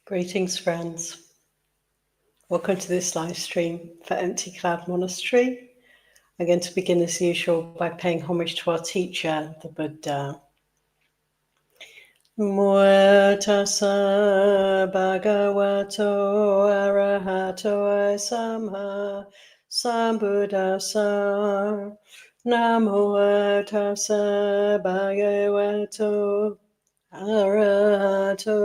Greetings, friends. Welcome to this live stream for Empty Cloud Monastery. I'm going to begin as usual by paying homage to our teacher, the Buddha. Namo tassa bhagavato arahato samma sambuddhassa. Namo tassa bhagavato arahato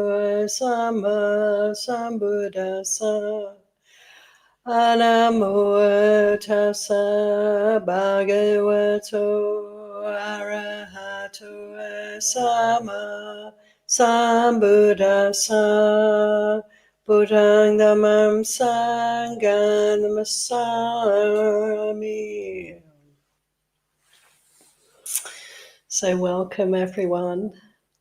samma sambuddhassa. Namo tassa bhagavato arahato samma sambuddhassa. Buddhang dhammam sangham namasami. So welcome everyone,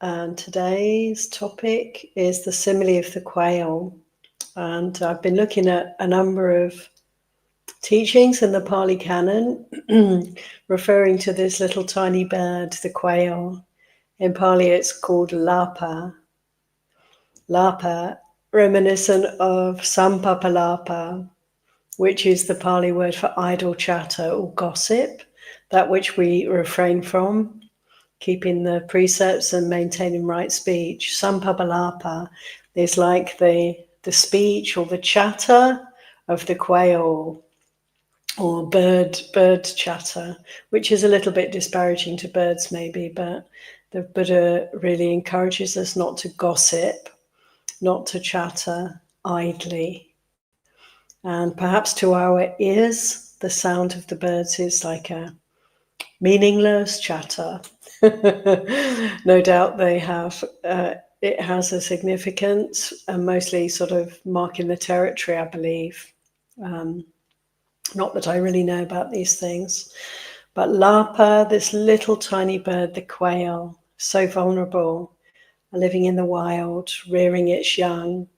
and today's topic is the simile of the quail. And I've been looking at a number of teachings in the Pali Canon referring to this little tiny bird, the quail. In Pali it's called lapa. Lapa, reminiscent of sampapalapa, which is the Pali word for idle chatter or gossip, that which we refrain from, keeping the precepts and maintaining right speech. Sampapalapa is like the speech or the chatter of the quail, or bird chatter, which is a little bit disparaging to birds maybe, but the Buddha really encourages us not to gossip, not to chatter idly. And perhaps to our ears, the sound of the birds is like a meaningless chatter. No doubt they have it has a significance, and mostly sort of marking the territory, I believe. Not that I really know about these things. But lapa, this little tiny bird, the quail, so vulnerable, living in the wild, rearing its young.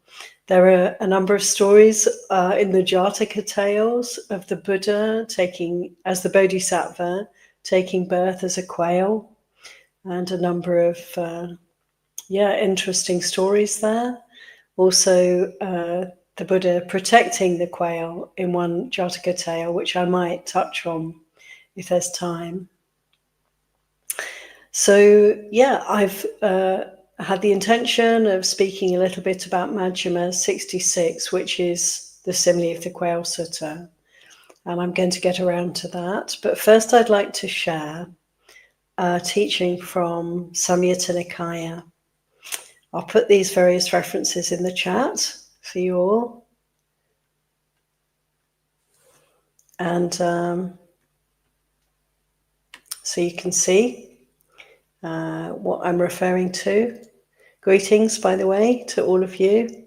There are a number of stories in the Jataka tales of the Buddha taking, as the Bodhisattva, taking birth as a quail, and a number of interesting stories there. Also, the Buddha protecting the quail in one Jataka tale, which I might touch on if there's time. So, I've had the intention of speaking a little bit about Majjhima 66, which is the simile of the Quail Sutta, and I'm going to get around to that. But first, I'd like to share a teaching from Samyutta Nikaya. I'll put these various references in the chat for you all. And so you can see what I'm referring to. Greetings, by the way, to all of you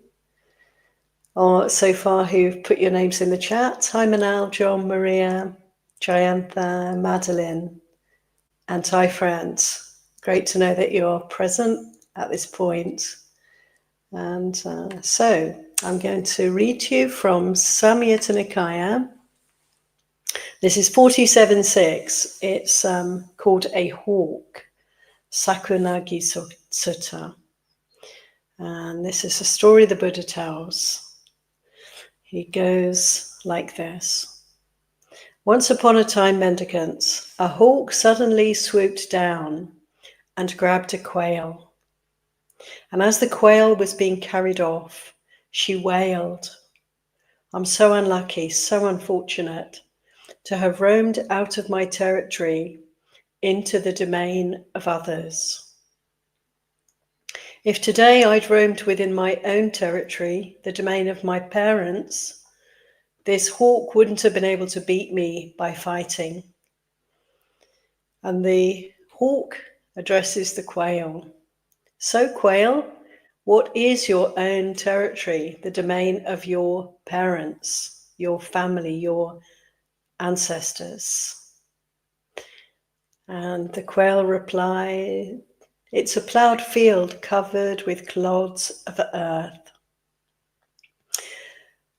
so far who've put your names in the chat. Hi, Manal, John, Maria, Jayantha, Madeline, and Thai friends. Great to know that you're present at this point. And so I'm going to read to you from Samyutta Nikaya. This is 47.6. It's called a hawk, Sakunagi Sutta. And this is a story the Buddha tells. He goes like this. Once upon a time, mendicants, a hawk suddenly swooped down and grabbed a quail. And as the quail was being carried off, she wailed, "I'm so unlucky, so unfortunate, to have roamed out of my territory into the domain of others. If today I'd roamed within my own territory, the domain of my parents, this hawk wouldn't have been able to beat me by fighting." And the hawk addresses the quail. So, quail, what is your own territory, the domain of your parents, your family, your ancestors? And the quail replied, "It's a ploughed field covered with clods of earth."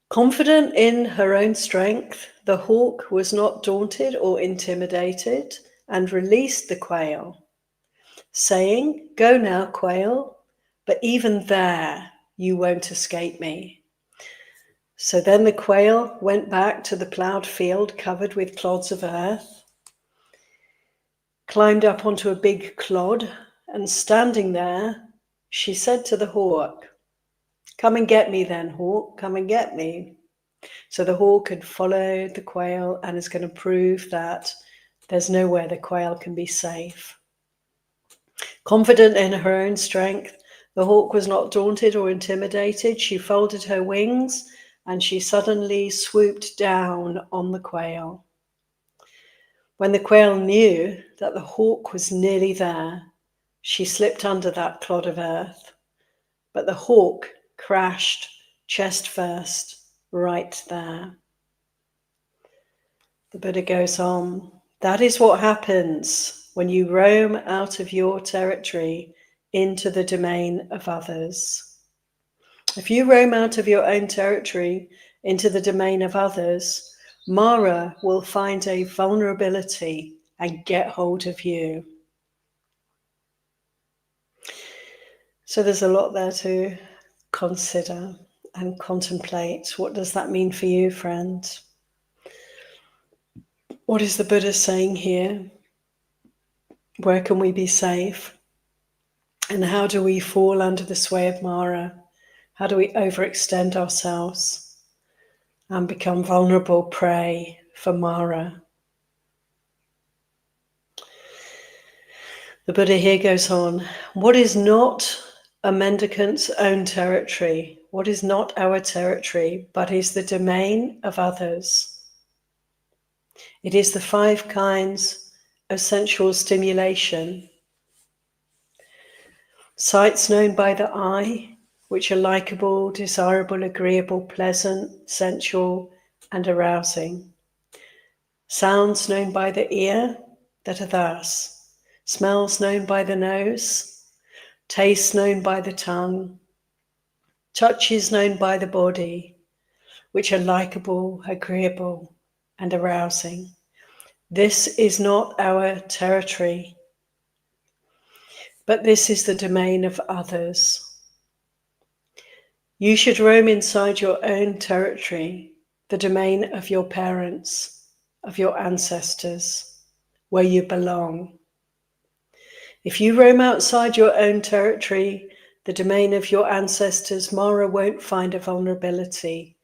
Confident in her own strength, the hawk was not daunted or intimidated and released the quail, saying, "Go now, quail, but even there you won't escape me. So then the quail went back to the ploughed field covered with clods of earth, climbed up onto a big clod, and standing there, she said to the hawk, "Come and get me then, hawk, come and get me." So the hawk had followed the quail and is going to prove that there's nowhere the quail can be safe. Confident in her own strength, the hawk was not daunted or intimidated. She folded her wings and she suddenly swooped down on the quail. When the quail knew that the hawk was nearly there, she slipped under that clod of earth. But the hawk crashed chest first right there. The Buddha goes on, that is what happens when you roam out of your territory into the domain of others. If you roam out of your own territory into the domain of others, Mara will find a vulnerability and get hold of you. So there's a lot there to consider and contemplate. What does that mean for you, friend? What is the Buddha saying here? Where can we be safe? And how do we fall under the sway of Mara? How do we overextend ourselves and become vulnerable prey for Mara? The Buddha here goes on, what is not a mendicant's own territory? What is not our territory, but is the domain of others? It is the 5 kinds of sensual stimulation. Sights known by the eye, which are likable, desirable, agreeable, pleasant, sensual, and arousing. Sounds known by the ear, that are thus. Smells known by the nose, tastes known by the tongue, touches known by the body, which are likable, agreeable, and arousing. This is not our territory, but this is the domain of others. You should roam inside your own territory, the domain of your parents, of your ancestors, where you belong. If you roam outside your own territory, the domain of your ancestors, Mara won't find a vulnerability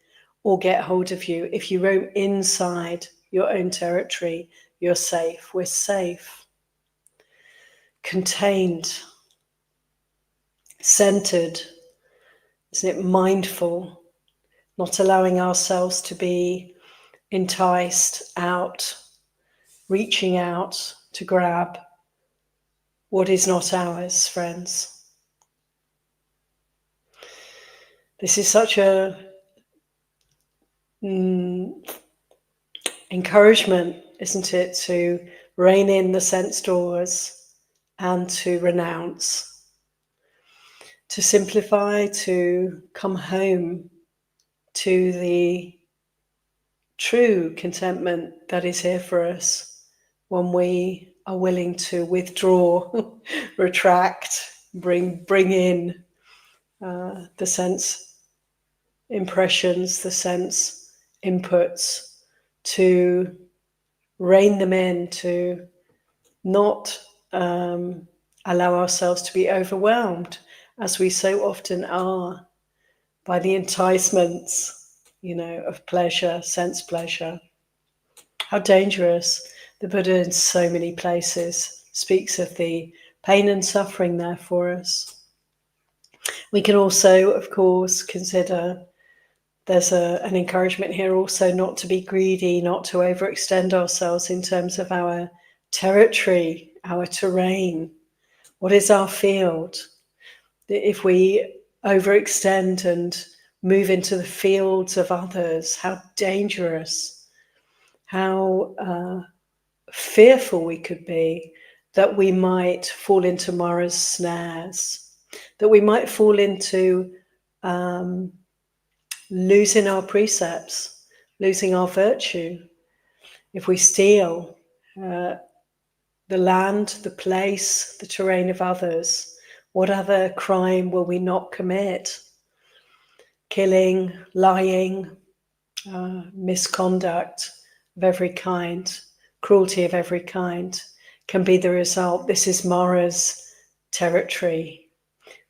or get hold of you. If you roam inside your own territory, you're safe. We're safe, contained, centered, isn't it, mindful, not allowing ourselves to be enticed out, reaching out to grab what is not ours, friends. This is such a encouragement, isn't it, to rein in the sense doors and to renounce, to simplify, to come home to the true contentment that is here for us when we are willing to withdraw, retract, bring in the sense impressions, the sense inputs, to rein them in, to not allow ourselves to be overwhelmed, as we so often are, by the enticements, of pleasure, sense pleasure. How dangerous. The Buddha in so many places speaks of the pain and suffering there for us. We can also, of course, consider there's an encouragement here also not to be greedy, not to overextend ourselves in terms of our territory, our terrain. What is our field? If we overextend and move into the fields of others, how dangerous, how fearful we could be that we might fall into Mara's snares, that we might fall into losing our precepts, losing our virtue. If we steal the land, the place, the terrain of others, what other crime will we not commit? killing, lying, misconduct of every kind, cruelty of every kind can be the result. This is Mara's territory.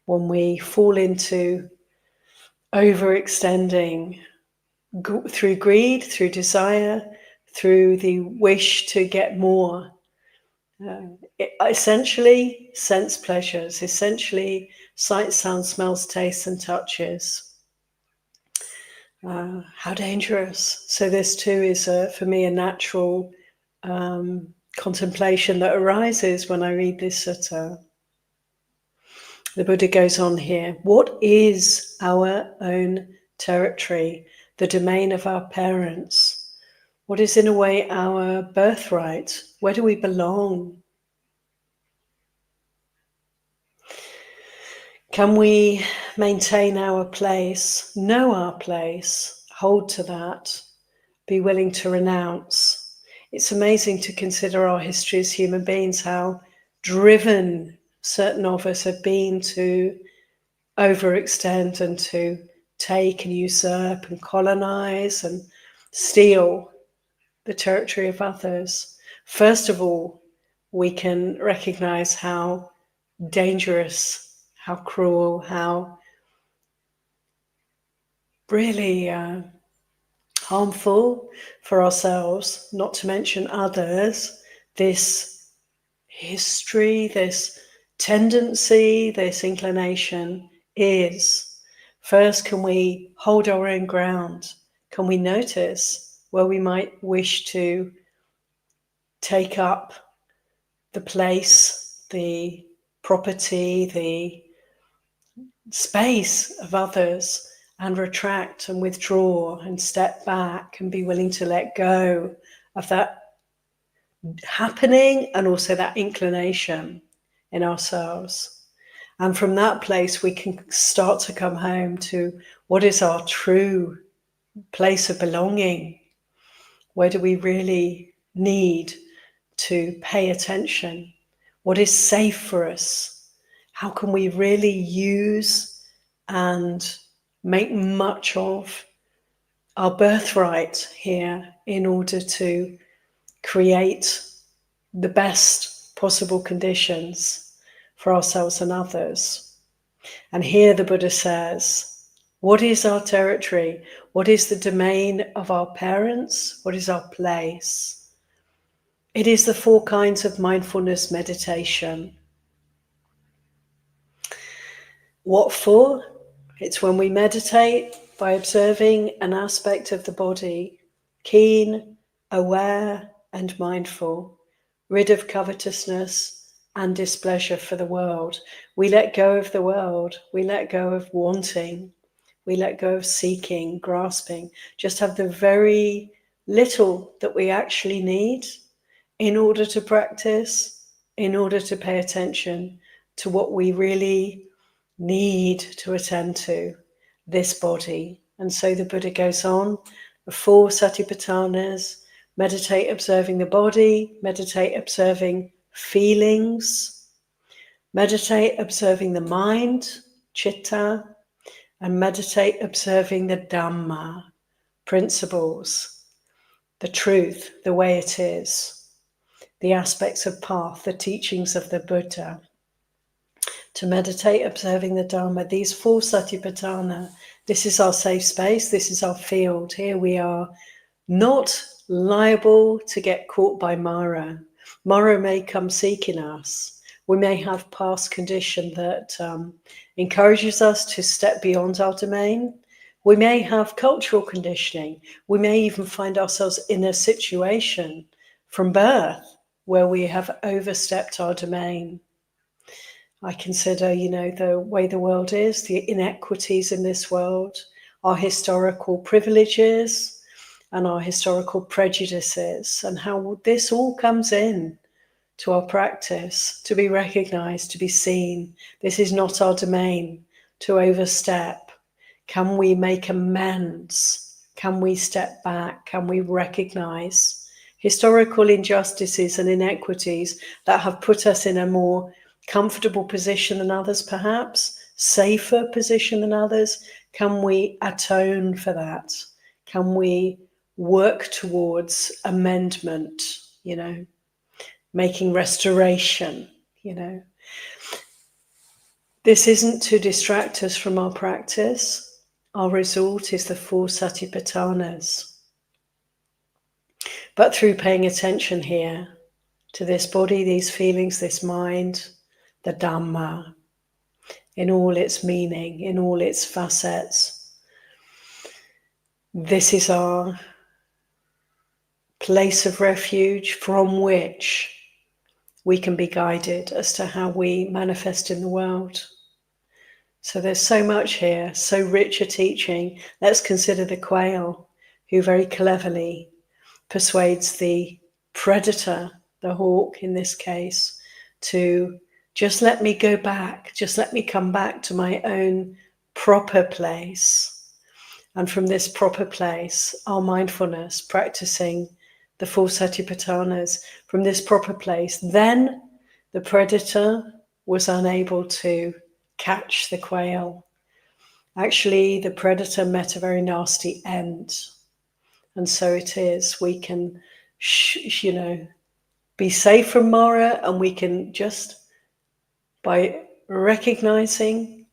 When we fall into overextending through greed, through desire, through the wish to get more, essentially sense pleasures, essentially sight, sound, smells, tastes, and touches. How dangerous. So this too is, for me, a natural contemplation that arises when I read this sutta. The Buddha goes on here. What is our own territory, the domain of our parents? What is in a way our birthright? Where do we belong? Can we maintain our place, know our place, hold to that, be willing to renounce? It's amazing to consider our history as human beings, how driven certain of us have been to overextend and to take and usurp and colonize and steal the territory of others. First of all, we can recognize how dangerous, how cruel, how really harmful for ourselves, not to mention others, this history, this tendency, this inclination is. First, can we hold our own ground? Can we notice where we might wish to take up the place, the property, the space of others, and retract and withdraw and step back and be willing to let go of that happening and also that inclination in ourselves. And from that place, we can start to come home to what is our true place of belonging. Where do we really need to pay attention? What is safe for us? How can we really use and make much of our birthright here in order to create the best possible conditions for ourselves and others? And here the Buddha says, what is our territory? What is the domain of our parents? What is our place? It is the 4 kinds of mindfulness meditation. What for? It's when we meditate by observing an aspect of the body, keen, aware, and mindful, rid of covetousness and displeasure for the world. We let go of the world. We let go of wanting. We let go of seeking, grasping. Just have the very little that we actually need in order to practice, in order to pay attention to what we really need to attend to, this body. And so the Buddha goes on, the 4 satipatthanas: meditate observing the body, meditate observing feelings, meditate observing the mind, citta, and meditate observing the Dhamma, principles, the truth, the way it is, the aspects of path, the teachings of the Buddha. To meditate observing the Dhamma, these 4 satipatthana, this is our safe space, this is our field. Here we are not liable to get caught by Mara. Mara may come seeking us. We may have past condition that encourages us to step beyond our domain. We may have cultural conditioning. We may even find ourselves in a situation from birth where we have overstepped our domain. I consider, the way the world is, the inequities in this world, our historical privileges and our historical prejudices, and how this all comes in to our practice, to be recognized, to be seen. This is not our domain to overstep. Can we make amends? Can we step back? Can we recognize historical injustices and inequities that have put us in a more comfortable position than others, perhaps, safer position than others? Can we atone for that? Can we work towards amendment, making restoration, This isn't to distract us from our practice. Our resort is the four satipatthanas. But through paying attention here to this body, these feelings, this mind, the Dhamma, in all its meaning, in all its facets, this is our place of refuge from which we can be guided as to how we manifest in the world. So there's so much here, so rich a teaching. Let's consider the quail, who very cleverly persuades the predator, the hawk in this case, to just let me go back, just let me come back to my own proper place. And from this proper place, our mindfulness, practicing the four satipatthanas, from this proper place, then the predator was unable to catch the quail. Actually, the predator met a very nasty end. And so it is, we can, be safe from Mara, and we can just, by recognizing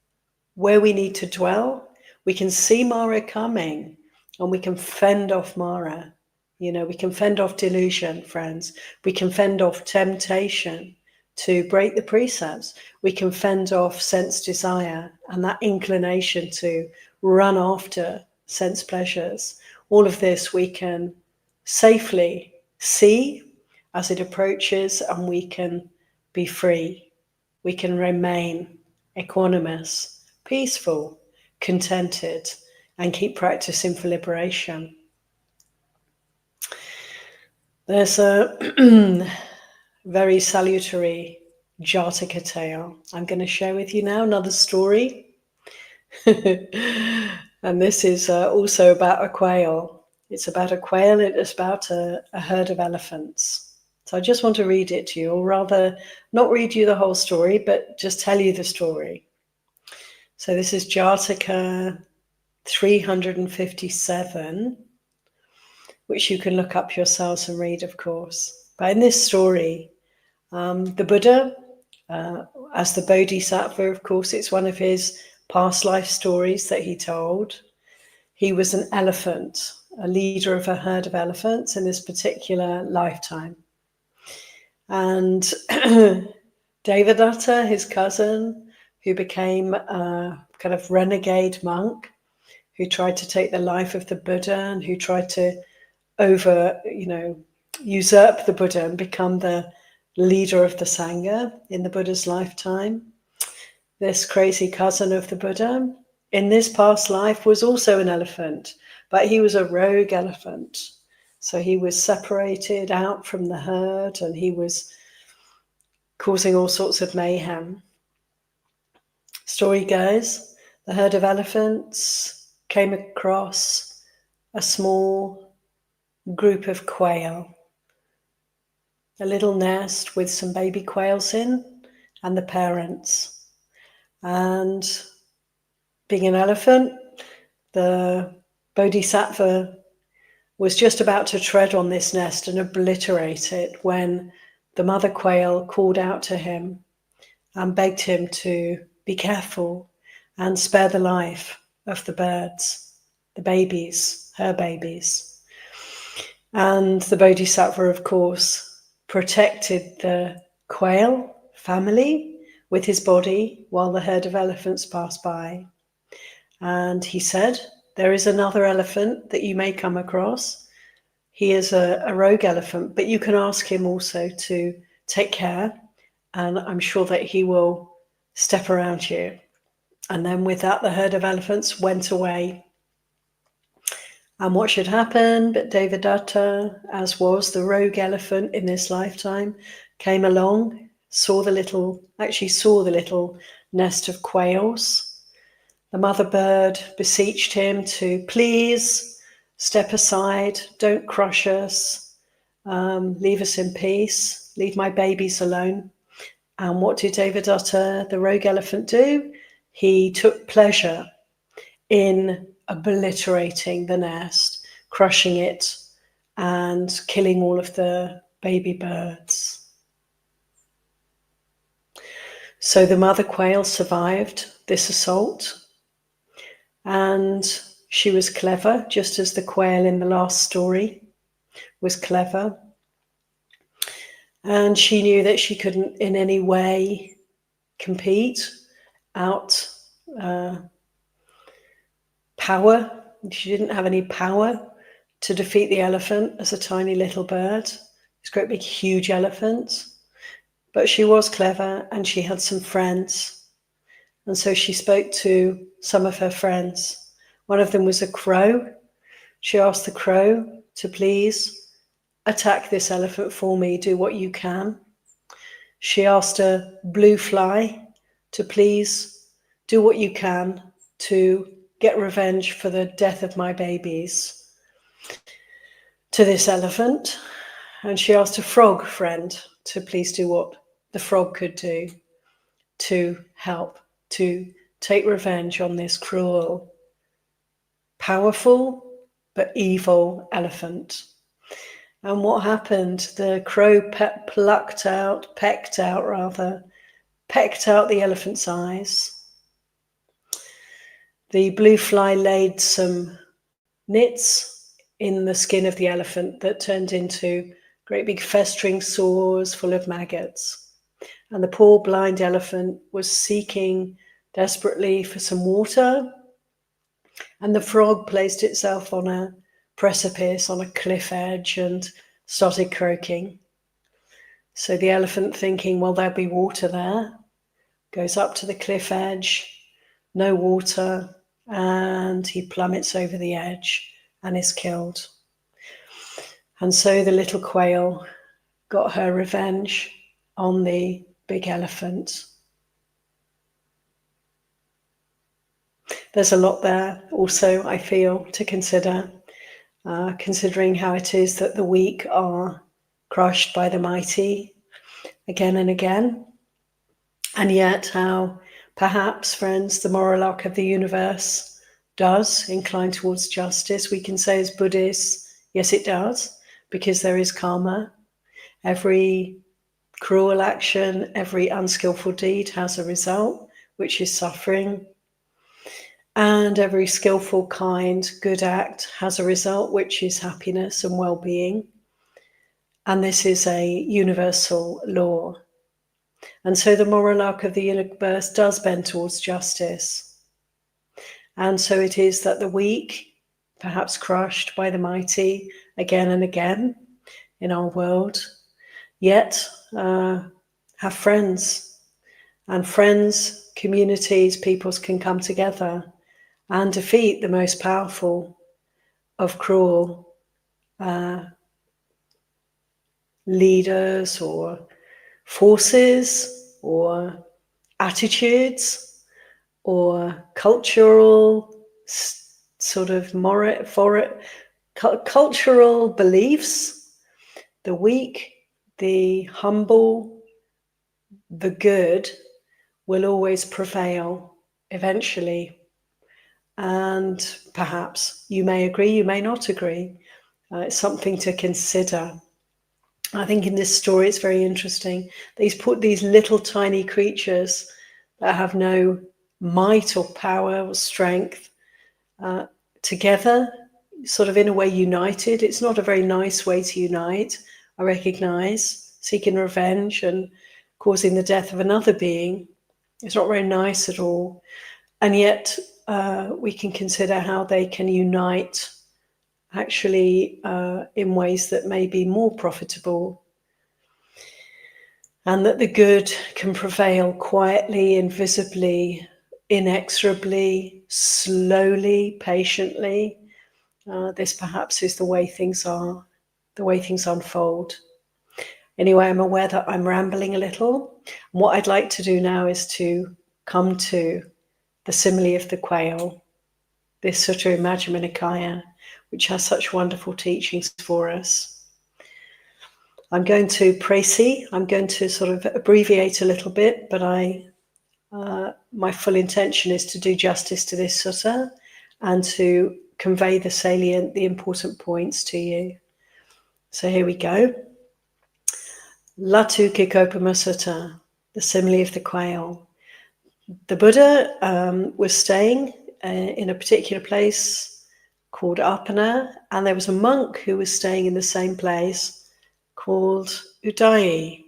where we need to dwell, we can see Mara coming, and we can fend off Mara. We can fend off delusion, friends. We can fend off temptation to break the precepts. We can fend off sense desire and that inclination to run after sense pleasures. All of this we can safely see as it approaches, and we can be free. We can remain equanimous, peaceful, contented, and keep practicing for liberation. There's a very salutary Jataka tale I'm going to share with you now, another story. And this is also about a quail. It's about a quail, it's about a herd of elephants. So I just want to read it to you, or rather not read you the whole story, but just tell you the story. So this is Jataka 357, which you can look up yourselves and read, of course. But in this story, the Buddha, as the Bodhisattva, of course, it's one of his past life stories that he told. He was an elephant, a leader of a herd of elephants in this particular lifetime. And Devadatta, his cousin, who became a kind of renegade monk, who tried to take the life of the Buddha and who tried to usurp the Buddha and become the leader of the Sangha in the Buddha's lifetime. This crazy cousin of the Buddha in this past life was also an elephant, but he was a rogue elephant. So he was separated out from the herd, and he was causing all sorts of mayhem. Story goes, the herd of elephants came across a small group of quail, a little nest with some baby quails in and the parents. And being an elephant, the Bodhisattva was just about to tread on this nest and obliterate it when the mother quail called out to him and begged him to be careful and spare the life of the birds, the babies, her babies. And the Bodhisattva, of course, protected the quail family with his body while the herd of elephants passed by. And he said, there is another elephant that you may come across. He is a rogue elephant, but you can ask him also to take care, and I'm sure that he will step around you. And then with that, the herd of elephants went away. And what should happen? But Devadatta, as was the rogue elephant in this lifetime, came along, saw the little nest of quails. The mother bird beseeched him to please step aside, don't crush us, leave us in peace, leave my babies alone. And what did Devadatta, the rogue elephant, do? he took pleasure in obliterating the nest, crushing it, and killing all of the baby birds. So the mother quail survived this assault, and she was clever, just as the quail in the last story was clever. And she knew that she couldn't in any way compete, out power. She didn't have any power to defeat the elephant as a tiny little bird. This great big huge elephant. But she was clever and she had some friends. And so she spoke to some of her friends. One of them was a crow. She asked the crow to please attack this elephant for me, do what you can. She asked a blue fly to please do what you can to get revenge for the death of my babies to this elephant. And she asked a frog friend to please do what the frog could do to help, to take revenge on this cruel, powerful, but evil elephant. And what happened? The crow pecked out the elephant's eyes. The blue fly laid some nits in the skin of the elephant that turned into great big festering sores full of maggots. And the poor blind elephant was seeking desperately for some water. And the frog placed itself on a precipice, on a cliff edge, and started croaking. So the elephant, thinking, well, there'll be water there, goes up to the cliff edge, no water, and he plummets over the edge and is killed. And so the little quail got her revenge on the big elephant. There's a lot there also, I feel, to consider, considering how it is that the weak are crushed by the mighty again and again, and yet how perhaps, friends, the moral arc of the universe does incline towards justice. We can say as Buddhists, yes, it does, because there is karma. Every cruel action, every unskillful deed has a result, which is suffering. And every skillful, kind, good act has a result, which is happiness and well-being. And this is a universal law. And so the moral arc of the universe does bend towards justice. And so it is that the weak, perhaps crushed by the mighty again and again in our world, yet have friends. And friends, communities, peoples can come together and defeat the most powerful of cruel leaders or forces or attitudes or cultural sort of cultural beliefs. The weak, the humble, the good will always prevail eventually. And perhaps you may agree, you may not agree. It's something to consider. I think in this story it's very interesting. They put these little tiny creatures that have no might or power or strength together, sort of in a way united. It's not a very nice way to unite, I recognize, seeking revenge and causing the death of another being. It's not very nice at all. And yet we can consider how they can unite actually in ways that may be more profitable, and that the good can prevail quietly, invisibly, inexorably, slowly, patiently. This perhaps is the way things are, the way things unfold. Anyway, I'm aware that I'm rambling a little. What I'd like to do now is to come to the simile of the quail, this Sutta Majjhima Nikaya, which has such wonderful teachings for us. I'm going to presi, I'm going to sort of abbreviate a little bit, but I my full intention is to do justice to this sutta and to convey the salient, the important points to you. So here we go. Latu Kikopama Sutta, the simile of the quail. The Buddha was staying in a particular place called Apana, and there was a monk who was staying in the same place called Udayi.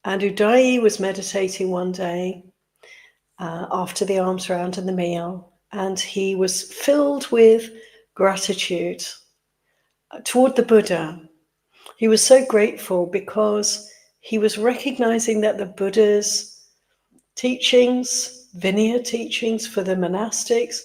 And Udayi was meditating one day after the alms round and the meal, and he was filled with gratitude toward the Buddha. He was so grateful because he was recognizing that the Buddha's teachings, Vinaya teachings for the monastics,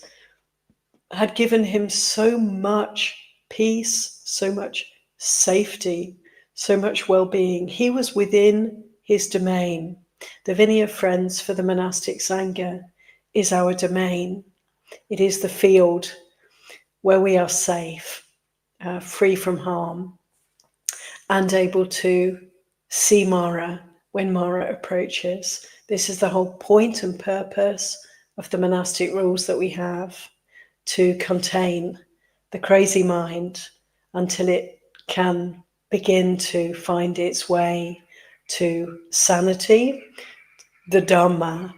had given him so much peace, so much safety, so much well-being. He was within his domain. The Vinaya Friends for the monastic Sangha is our domain. It is the field where we are safe, free from harm, and able to see Mara when Mara approaches. This is the whole point and purpose of the monastic rules that we have, to contain the crazy mind until it can begin to find its way to sanity, the Dhamma,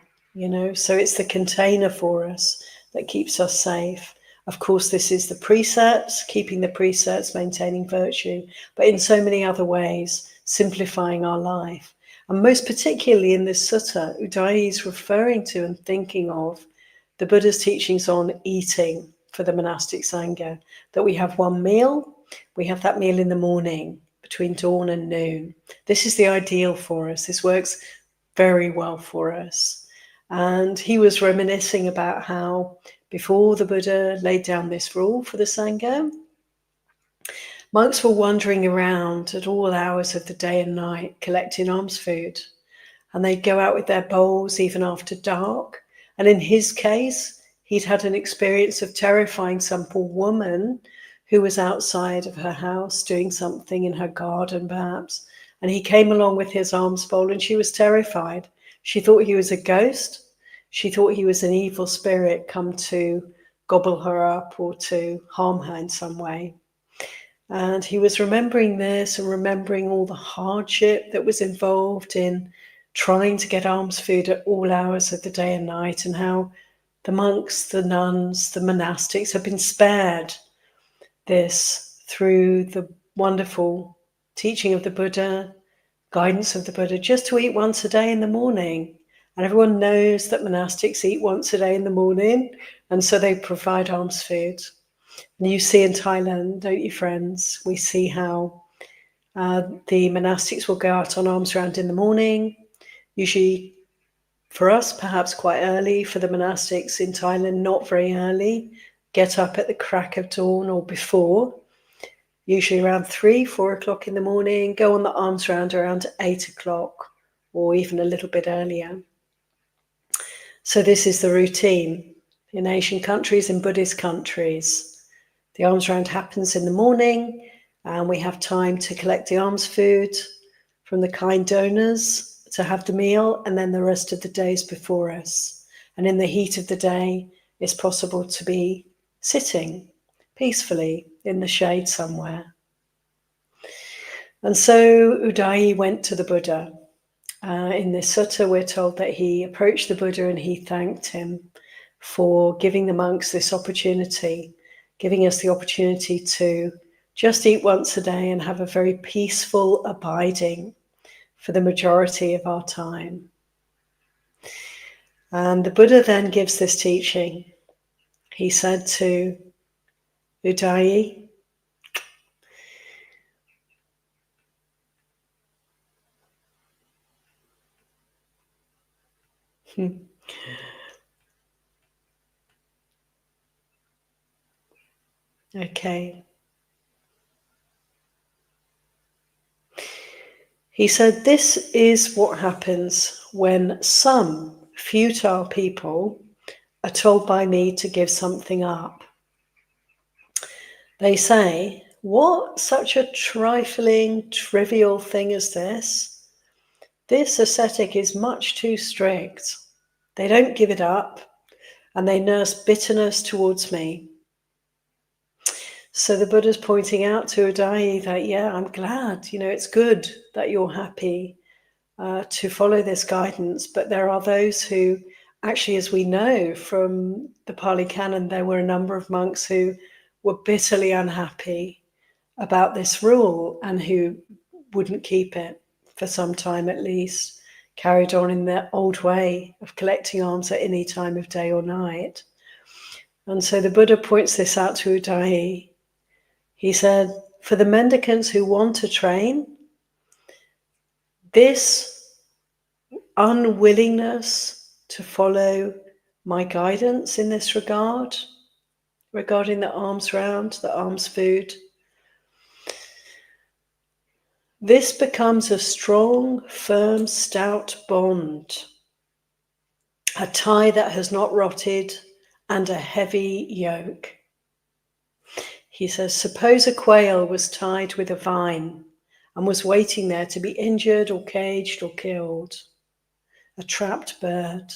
so it's the container for us that keeps us safe. Of course, this is the precepts, keeping the precepts, maintaining virtue, but in so many other ways, simplifying our life. And most particularly in this sutta, Udayi is referring to and thinking of the Buddha's teachings on eating for the monastic Sangha, that we have one meal, we have that meal in the morning between dawn and noon. This is the ideal for us. This works very well for us. And he was reminiscing about how before the Buddha laid down this rule for the Sangha, monks were wandering around at all hours of the day and night collecting alms food. And they'd go out with their bowls even after dark. And in his case, he'd had an experience of terrifying some poor woman who was outside of her house doing something in her garden, perhaps. And he came along with his alms bowl and she was terrified. She thought he was a ghost. She thought he was an evil spirit come to gobble her up or to harm her in some way. And he was remembering this and remembering all the hardship that was involved in trying to get alms food at all hours of the day and night, and how the monks, the nuns, the monastics have been spared this through the wonderful teaching of the Buddha, guidance of the Buddha, just to eat once a day in the morning. And everyone knows that monastics eat once a day in the morning, and so they provide alms food. And you see in Thailand, don't you, friends? We see how the monastics will go out on alms round in the morning, usually for us, perhaps quite early. For the monastics in Thailand, not very early. Get up at the crack of dawn or before, usually around 3, 4 o'clock in the morning, go on the alms round around 8 o'clock or even a little bit earlier. So this is the routine in Asian countries, in Buddhist countries. The alms round happens in the morning and we have time to collect the alms food from the kind donors, to have the meal, and then the rest of the day is before us. And in the heat of the day, it's possible to be sitting peacefully in the shade somewhere. And so Udayi went to the Buddha. In this sutta, we're told that he approached the Buddha and he thanked him for giving the monks this opportunity, giving us the opportunity to just eat once a day and have a very peaceful abiding for the majority of our time. And the Buddha then gives this teaching. He said to Udayi, okay. He said, this is what happens when some futile people are told by me to give something up. They say, what, such a trifling, trivial thing as this? This ascetic is much too strict. They don't give it up, and they nurse bitterness towards me. So the Buddha's pointing out to Udayi that, yeah, I'm glad, it's good that you're happy to follow this guidance, but there are those who, actually, as we know from the Pali Canon, there were a number of monks who were bitterly unhappy about this rule and who wouldn't keep it for some time at least, carried on in their old way of collecting alms at any time of day or night. And so the Buddha points this out to Udayi. He said, for the mendicants who want to train, this unwillingness to follow my guidance in this regard, regarding the alms round, the alms food, this becomes a strong, firm, stout bond, a tie that has not rotted, and a heavy yoke. He says, suppose a quail was tied with a vine and was waiting there to be injured or caged or killed, a trapped bird.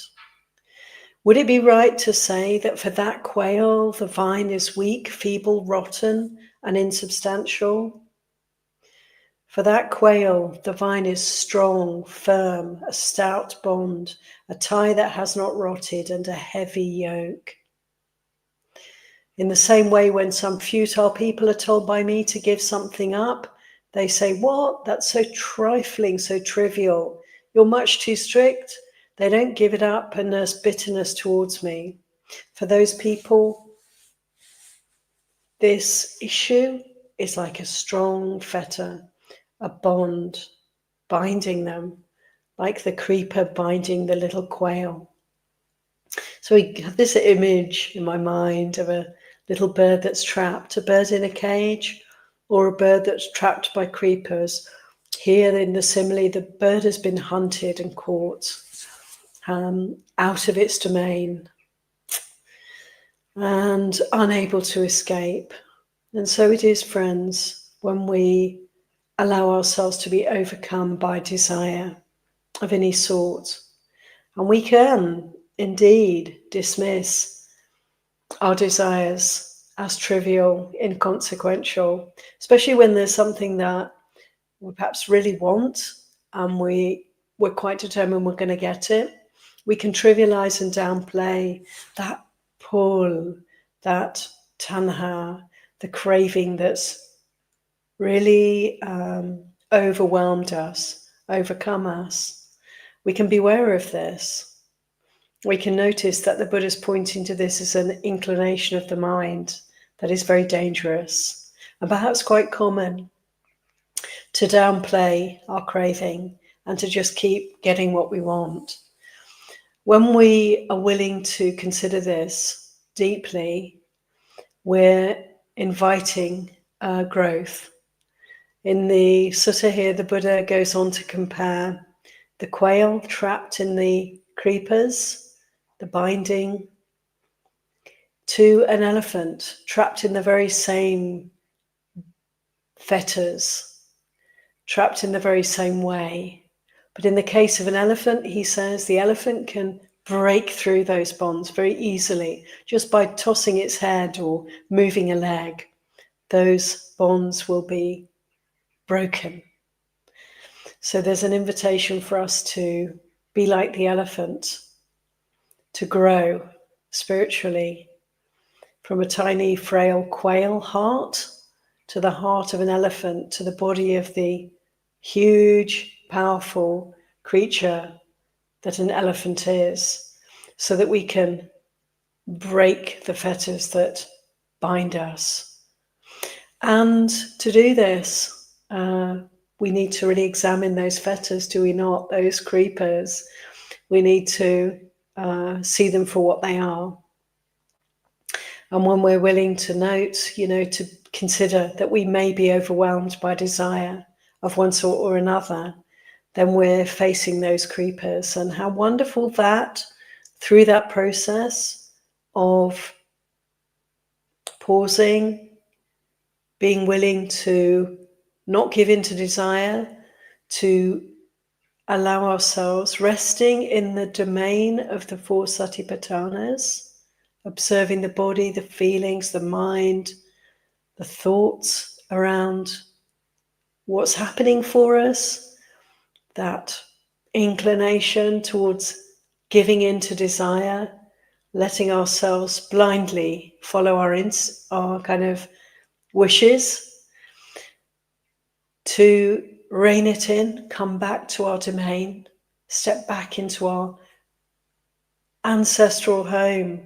Would it be right to say that for that quail, the vine is weak, feeble, rotten, and insubstantial? For that quail, the vine is strong, firm, a stout bond, a tie that has not rotted, and a heavy yoke. In the same way, when some futile people are told by me to give something up, they say, what? That's so trifling, so trivial. You're much too strict. They don't give it up and nurse bitterness towards me. For those people, this issue is like a strong fetter, a bond binding them, like the creeper binding the little quail. So we have this image in my mind of a little bird that's trapped, a bird in a cage, or a bird that's trapped by creepers. Here in the simile, the bird has been hunted and caught out of its domain and unable to escape. And so it is, friends, when we allow ourselves to be overcome by desire of any sort. And we can indeed dismiss our desires as trivial, inconsequential, especially when there's something that we perhaps really want and we're quite determined we're going to get it. We can trivialize and downplay that pull, that tanha, the craving that's really overwhelmed us, overcome us. We can be aware of this. We can notice that the Buddha is pointing to this as an inclination of the mind that is very dangerous and perhaps quite common, to downplay our craving and to just keep getting what we want. When we are willing to consider this deeply, we're inviting growth. In the sutta here, the Buddha goes on to compare the quail trapped in the creepers, the binding, to an elephant trapped in the very same fetters, trapped in the very same way. But in the case of an elephant, he says the elephant can break through those bonds very easily just by tossing its head or moving a leg. Those bonds will be broken. So there's an invitation for us to be like the elephant, to grow spiritually from a tiny, frail quail heart to the heart of an elephant, to the body of the huge, powerful creature that an elephant is, so that we can break the fetters that bind us. And to do this, we need to really examine those fetters, do we not? Those creepers. We need to see them for what they are. And when we're willing to note, to consider that we may be overwhelmed by desire of one sort or another, then we're facing those creepers. And how wonderful that, through that process of pausing, being willing to not give in to desire, to allow ourselves resting in the domain of the four satipatthanas, observing the body, the feelings, the mind, the thoughts around what's happening for us, that inclination towards giving in to desire, letting ourselves blindly follow our kind of wishes, to rein it in, come back to our domain, step back into our ancestral home,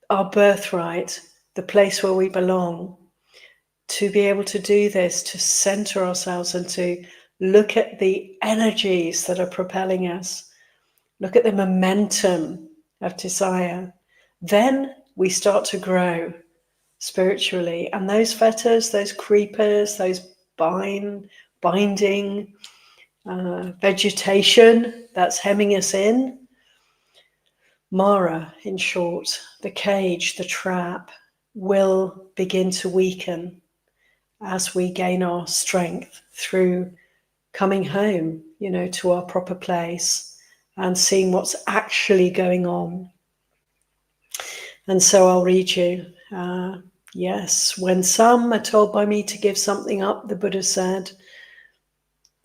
our birthright, the place where we belong. To be able to do this, to center ourselves and to look at the energies that are propelling us, look at the momentum of desire, then we start to grow spiritually. And those fetters, those creepers, those binding vegetation that's hemming us in, Mara, in short, the cage, the trap, will begin to weaken as we gain our strength through coming home, to our proper place and seeing what's actually going on. And so I'll read you. Yes, when some are told by me to give something up, the Buddha said,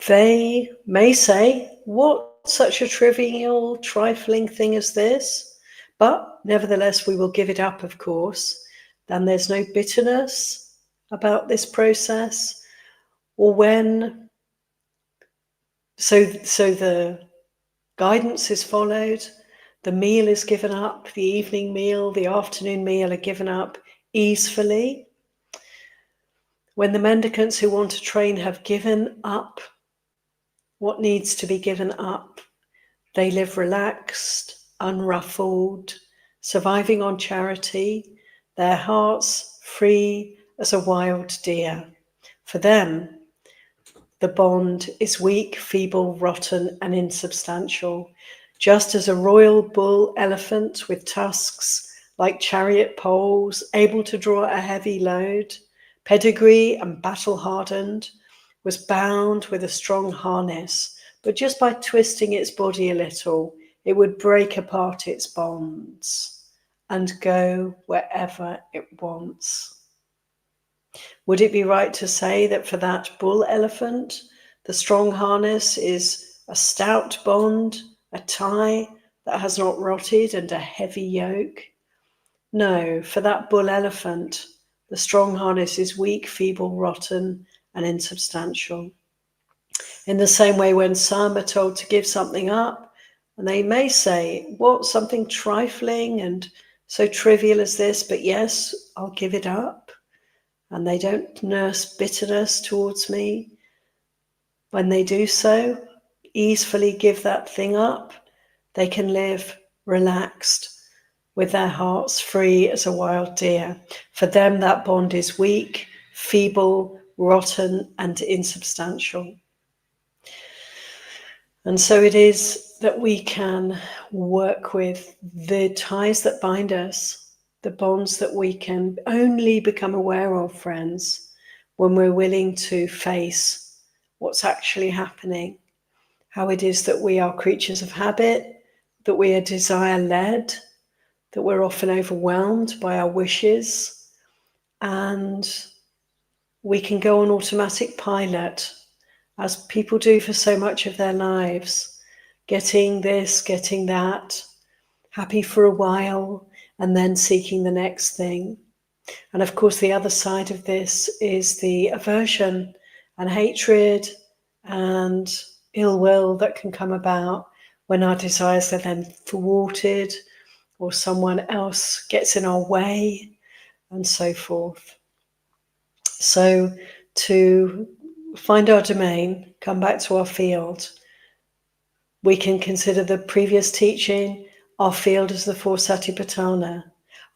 they may say, what such a trivial, trifling thing as this? But nevertheless, we will give it up, of course. Then there's no bitterness about this process. Or so the guidance is followed, the meal is given up, the evening meal, the afternoon meal are given up easily. When the mendicants who want to train have given up what needs to be given up, they live relaxed, unruffled, surviving on charity, their hearts free as a wild deer. For them, the bond is weak, feeble, rotten, and insubstantial, just as a royal bull elephant with tusks like chariot poles, able to draw a heavy load, pedigree and battle-hardened, was bound with a strong harness, but just by twisting its body a little, it would break apart its bonds and go wherever it wants. Would it be right to say that for that bull elephant, the strong harness is a stout bond, a tie that has not rotted, and a heavy yoke? No, for that bull elephant, the strong harness is weak, feeble, rotten, and insubstantial. In the same way, when some are told to give something up, and they may say, what, something trifling and so trivial as this, but yes, I'll give it up. And they don't nurse bitterness towards me. When they do so, easily give that thing up, they can live relaxed with their hearts free as a wild deer. For them, that bond is weak, feeble, rotten, and insubstantial. And so it is that we can work with the ties that bind us, the bonds that we can only become aware of, friends, when we're willing to face what's actually happening, how it is that we are creatures of habit, that we are desire-led, that we're often overwhelmed by our wishes, and we can go on automatic pilot, as people do for so much of their lives, getting this, getting that, happy for a while, and then seeking the next thing. And of course, the other side of this is the aversion and hatred and ill will that can come about when our desires are then thwarted or someone else gets in our way and so forth. So to find our domain, come back to our field, we can consider the previous teaching, our field as the four satipatthana,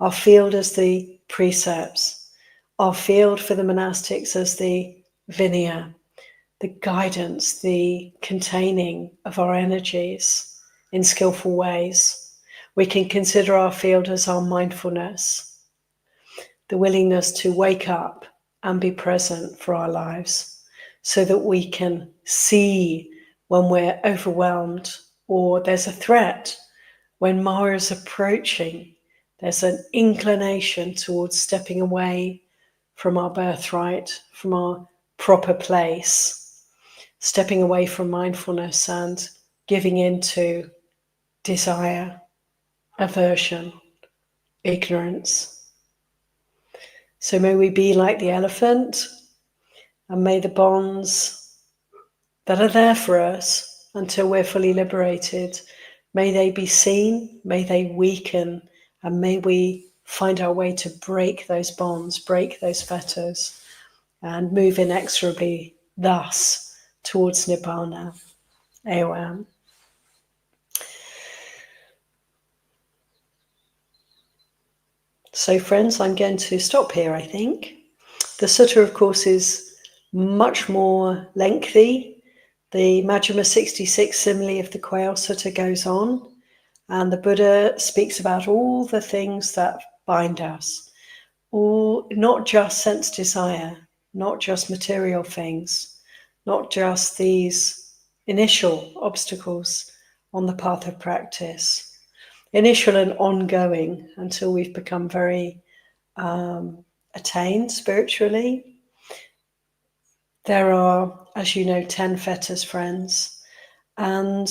our field as the precepts, our field for the monastics as the vinaya, the guidance, the containing of our energies in skillful ways. We can consider our field as our mindfulness, the willingness to wake up and be present for our lives, so that we can see when we're overwhelmed or there's a threat, when Mara is approaching, there's an inclination towards stepping away from our birthright, from our proper place, stepping away from mindfulness and giving into desire, aversion, ignorance. So may we be like the elephant, and may the bonds that are there for us until we're fully liberated, may they be seen, may they weaken, and may we find our way to break those bonds, break those fetters, and move inexorably thus towards Nibbana. Ayya. So friends, I'm going to stop here, I think. The sutta, of course, is much more lengthy. The Majjhima 66 Simile of the Quail Sutta goes on, and the Buddha speaks about all the things that bind us, all, not just sense desire, not just material things, not just these initial obstacles on the path of practice, initial and ongoing until we've become very attained spiritually. There are, as you know, 10 fetters, friends, and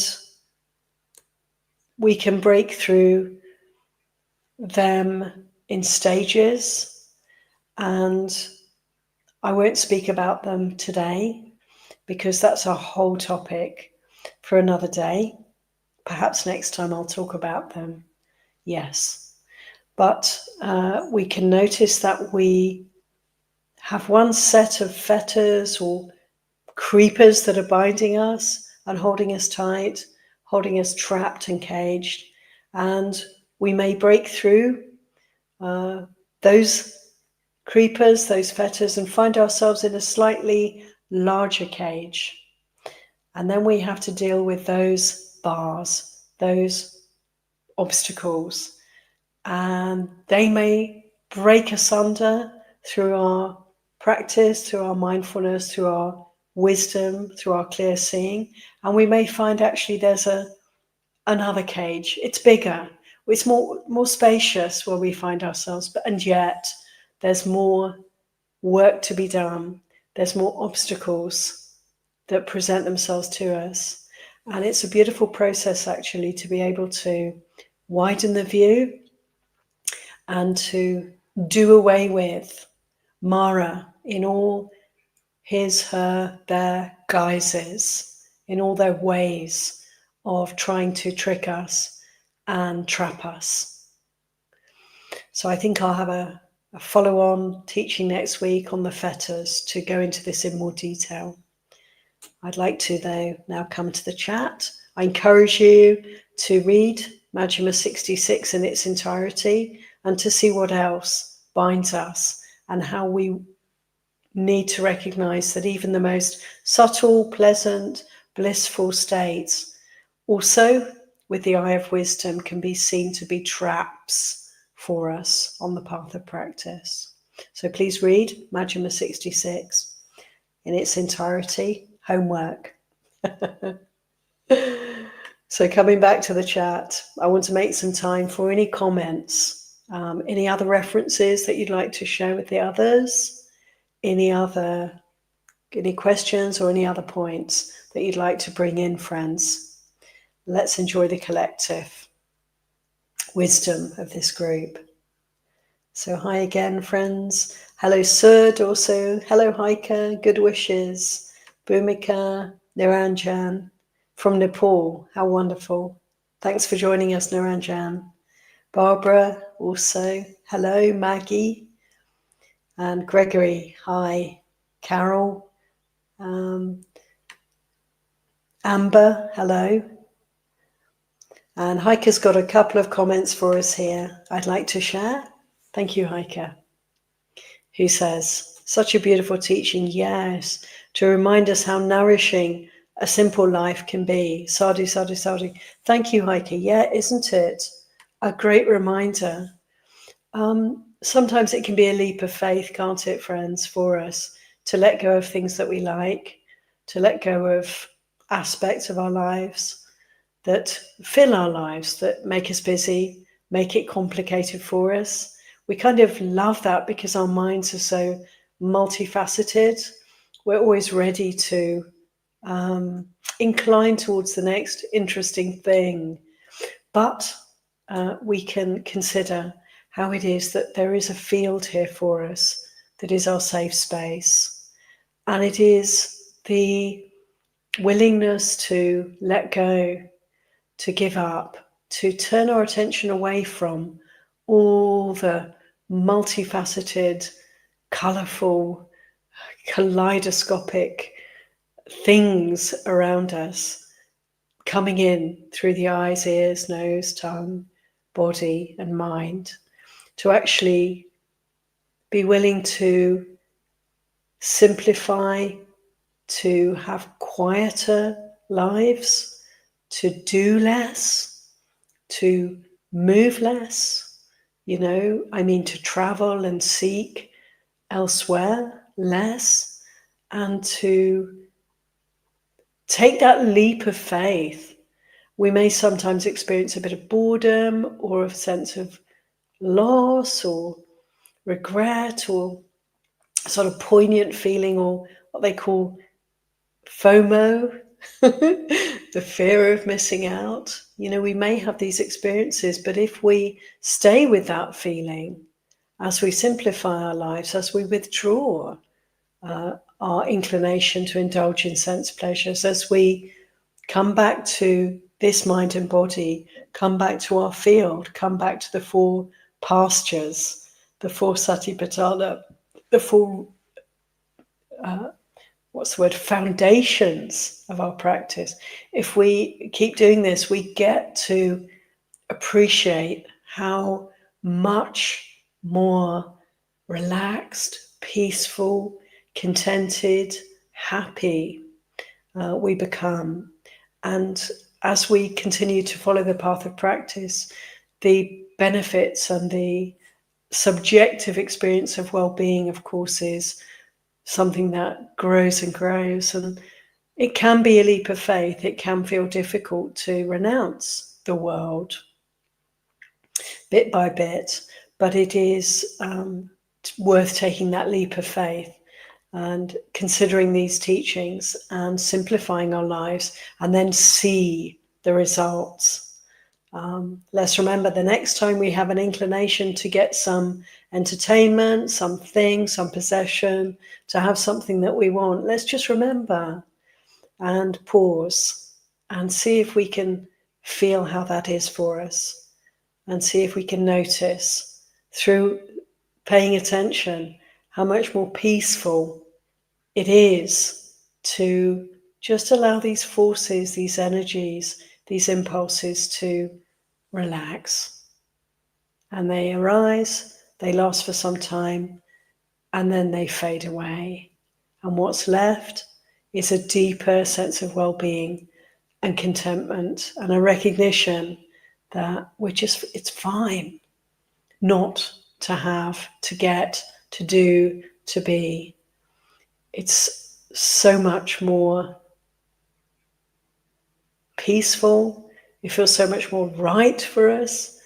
we can break through them in stages, and I won't speak about them today because that's a whole topic for another day. Perhaps next time I'll talk about them. Yes. But we can notice that we have one set of fetters or creepers that are binding us and holding us tight, holding us trapped and caged. And we may break through those creepers, those fetters, and find ourselves in a slightly larger cage. And then we have to deal with those bars, those obstacles, and they may break asunder through our practice, through our mindfulness, through our wisdom, through our clear seeing, and we may find actually there's another cage. It's bigger, it's more spacious where we find ourselves, and yet there's more work to be done. There's more obstacles that present themselves to us, and it's a beautiful process actually to be able to widen the view and to do away with Mara in all his, her, their guises, in all their ways of trying to trick us and trap us. So I think I'll have a follow-on teaching next week on the fetters to go into this in more detail. I'd like to, though, now come to the chat. I encourage you to read Majjhima 66 in its entirety and to see what else binds us and how we need to recognize that even the most subtle, pleasant, blissful states also with the eye of wisdom can be seen to be traps for us on the path of practice. So please read Majjhima 66 in its entirety. Homework. So coming back to the chat, I want to make some time for any comments, any other references that you'd like to share with the others, any questions or any other points that you'd like to bring in, friends. Let's enjoy the collective wisdom of this group. So hi again, friends. Hello, Sud, also. Hello, Heike. Good wishes. Bhumika, Niranjan from Nepal. How wonderful. Thanks for joining us, Niranjan. Barbara, also. Hello, Maggie. And Gregory, hi. Carol. Amber, hello. And Heike's got a couple of comments for us here I'd like to share. Thank you, Heike. Who says, such a beautiful teaching, yes, to remind us how nourishing a simple life can be. Sadhu, sadhu, sadhu. Thank you, Heike. Yeah, isn't it a great reminder? Sometimes it can be a leap of faith, can't it, friends, for us to let go of things that we like, to let go of aspects of our lives that fill our lives, that make us busy, make it complicated for us. We kind of love that because our minds are so multifaceted. We're always ready to incline towards the next interesting thing. But we can consider how it is that there is a field here for us that is our safe space. And it is the willingness to let go, to give up, to turn our attention away from all the multifaceted, colourful, kaleidoscopic things around us coming in through the eyes, ears, nose, tongue, body, and mind, to actually be willing to simplify, to have quieter lives, to do less, to move less, to travel and seek elsewhere less, and to take that leap of faith. We may sometimes experience a bit of boredom or a sense of loss or regret or sort of poignant feeling, or what they call FOMO, the fear of missing out. We may have these experiences, but if we stay with that feeling, as we simplify our lives, as we withdraw our inclination to indulge in sense pleasures, as we come back to this mind and body, come back to our field, come back to the four pastures, the four satipatthana, the four foundations of our practice. If we keep doing this, we get to appreciate how much more relaxed, peaceful, contented, happy we become. And as we continue to follow the path of practice, the benefits and the subjective experience of well-being, of course, is something that grows and grows. And it can be a leap of faith. It can feel difficult to renounce the world bit by bit, but it is worth taking that leap of faith and considering these teachings and simplifying our lives, and then see the results. Let's remember, the next time we have an inclination to get some entertainment, something, some possession, to have something that we want, let's just remember and pause and see if we can feel how that is for us, and see if we can notice through paying attention how much more peaceful it is to just allow these forces, these energies, these impulses to relax. And they arise, they last for some time, and then they fade away. And what's left is a deeper sense of well-being and contentment, and a recognition that it's fine not to have, to get, to do, to be. It's so much more peaceful. It feels so much more right for us.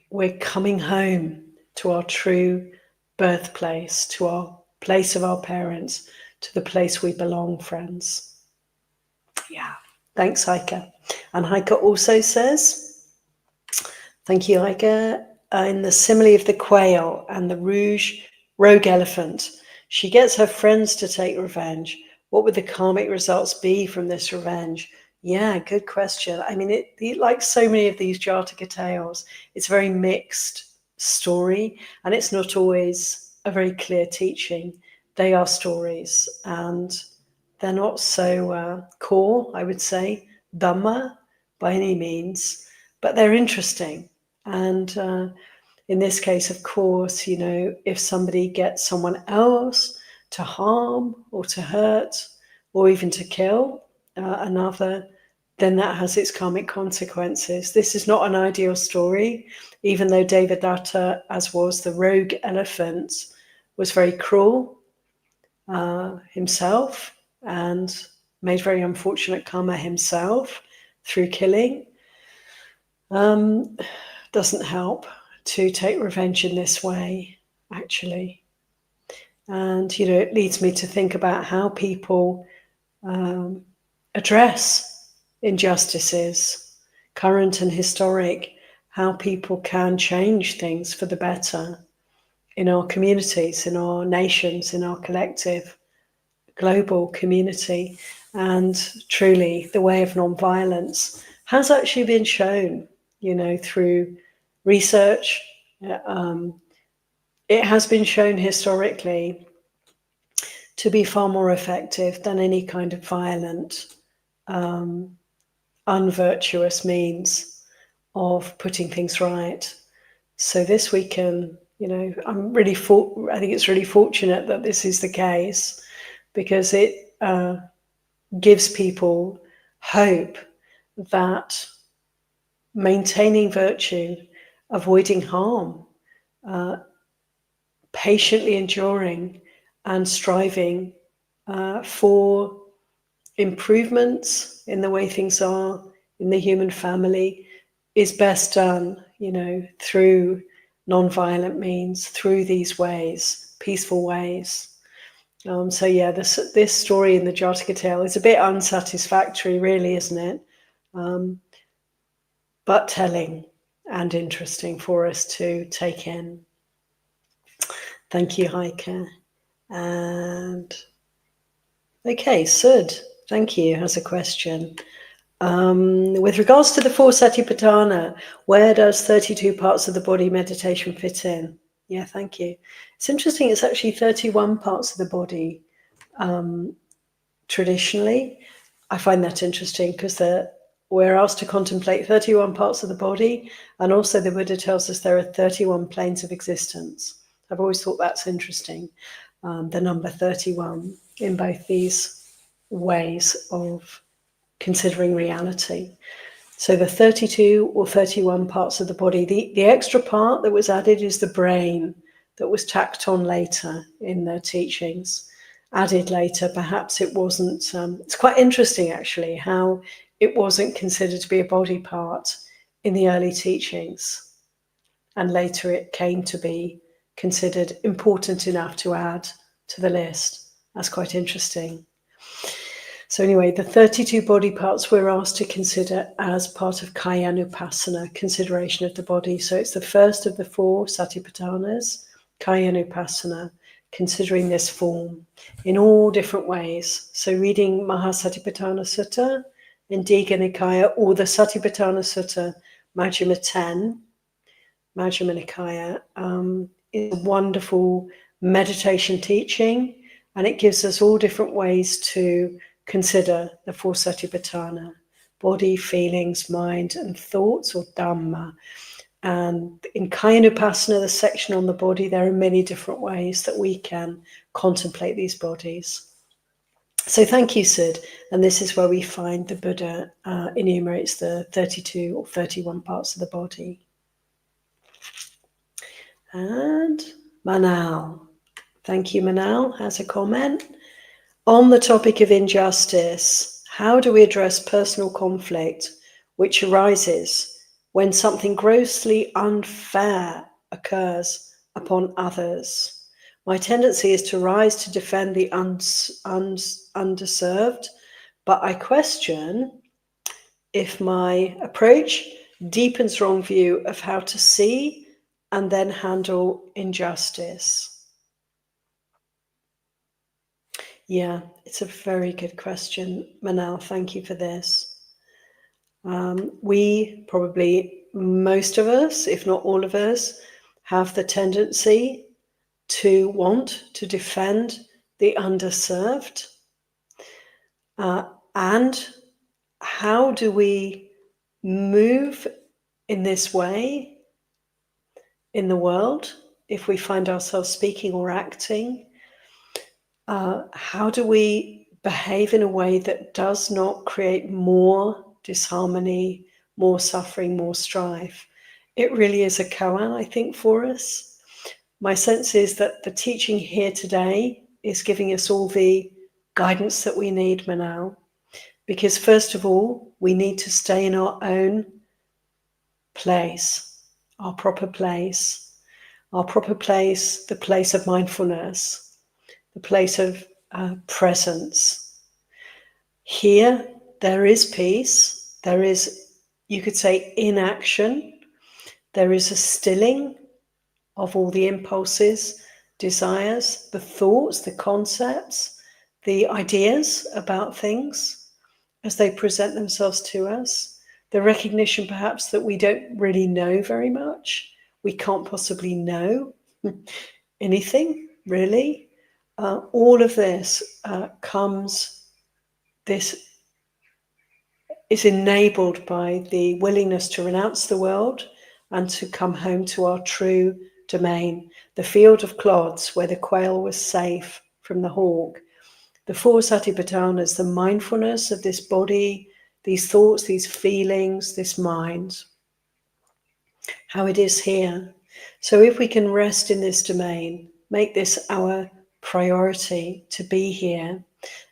We're coming home to our true birthplace, to our place of our parents, to the place we belong, friends. Yeah. Thanks, Heike. And Heike also says, thank you, Heike, in the simile of the quail and the rogue elephant, she gets her friends to take revenge. What would the karmic results be from this revenge? Yeah, good question. I mean, it like so many of these Jataka tales, it's a very mixed story, and it's not always a very clear teaching. They are stories, and they're not so core, I would say, Dhamma by any means, but they're interesting. And in this case, of course, if somebody gets someone else to harm or to hurt or even to kill another, then that has its karmic consequences. This is not an ideal story, even though Devadatta, as was the rogue elephant, was very cruel himself and made very unfortunate karma himself through killing, doesn't help to take revenge in this way, actually. And, it leads me to think about how people address injustices, current and historic, how people can change things for the better in our communities, in our nations, in our collective global community. And truly, the way of nonviolence has actually been shown, through research. It has been shown historically to be far more effective than any kind of violent, unvirtuous means of putting things right. So this we can, I think it's really fortunate that this is the case, because it gives people hope that maintaining virtue, avoiding harm, patiently enduring and striving for improvements in the way things are in the human family is best done, through non-violent means, through these ways, peaceful ways. So yeah, this story in the Jataka tale is a bit unsatisfactory, really, isn't it? But telling and interesting for us to take in. Thank you, Heike. And okay, Sud, thank you, has a question. With regards to the four Satipatthana, where does 32 parts of the body meditation fit in? Yeah, thank you. It's interesting, it's actually 31 parts of the body traditionally. I find that interesting because we're asked to contemplate 31 parts of the body, and also the Buddha tells us there are 31 planes of existence. I've always thought that's interesting, the number 31 in both these ways of considering reality. So the 32 or 31 parts of the body, the extra part that was added is the brain, that was tacked on later in the teachings, added later. Perhaps it wasn't, it's quite interesting actually how it wasn't considered to be a body part in the early teachings, and later it came to be considered important enough to add to the list. That's quite interesting. So anyway, the 32 body parts we're asked to consider as part of Kayanupassana, consideration of the body. So it's the first of the four Satipatthanas, Kayanupassana, considering this form in all different ways. So reading Mahasatipatthana Sutta in Digha Nikaya, or the Satipatthana Sutta, Majjhima 10, Majjhima Nikaya, is a wonderful meditation teaching, and it gives us all different ways to consider the four Satipatthana: body, feelings, mind, and thoughts, or Dhamma. And in Kayanupassana, the section on the body, there are many different ways that we can contemplate these bodies. So thank you, Sid. And this is where we find the Buddha enumerates the 32 or 31 parts of the body. And Manal. Thank you, Manal, has a comment. On the topic of injustice, how do we address personal conflict which arises when something grossly unfair occurs upon others? My tendency is to rise to defend the underserved, but I question if my approach deepens wrong view of how to see and then handle injustice. Yeah, it's a very good question, Manal. Thank you for this. We probably, most of us, if not all of us, have the tendency to want to defend the underserved. And how do we move in this way in the world if we find ourselves speaking or acting? How do we behave in a way that does not create more disharmony, more suffering, more strife? It really is a koan, I think, for us. My sense is that the teaching here today is giving us all the guidance that we need, Manal. Because first of all, we need to stay in our own place, our proper place, the place of mindfulness, the place of presence. Here, there is peace. There is, you could say, inaction. There is a stilling of all the impulses, desires, the thoughts, the concepts, the ideas about things as they present themselves to us. The recognition perhaps that we don't really know very much. We can't possibly know anything, really. All of this this is enabled by the willingness to renounce the world and to come home to our true domain, the field of clods where the quail was safe from the hawk. The four satipatthanas, the mindfulness of this body, these thoughts, these feelings, this mind, how it is here. So if we can rest in this domain, make this our priority to be here,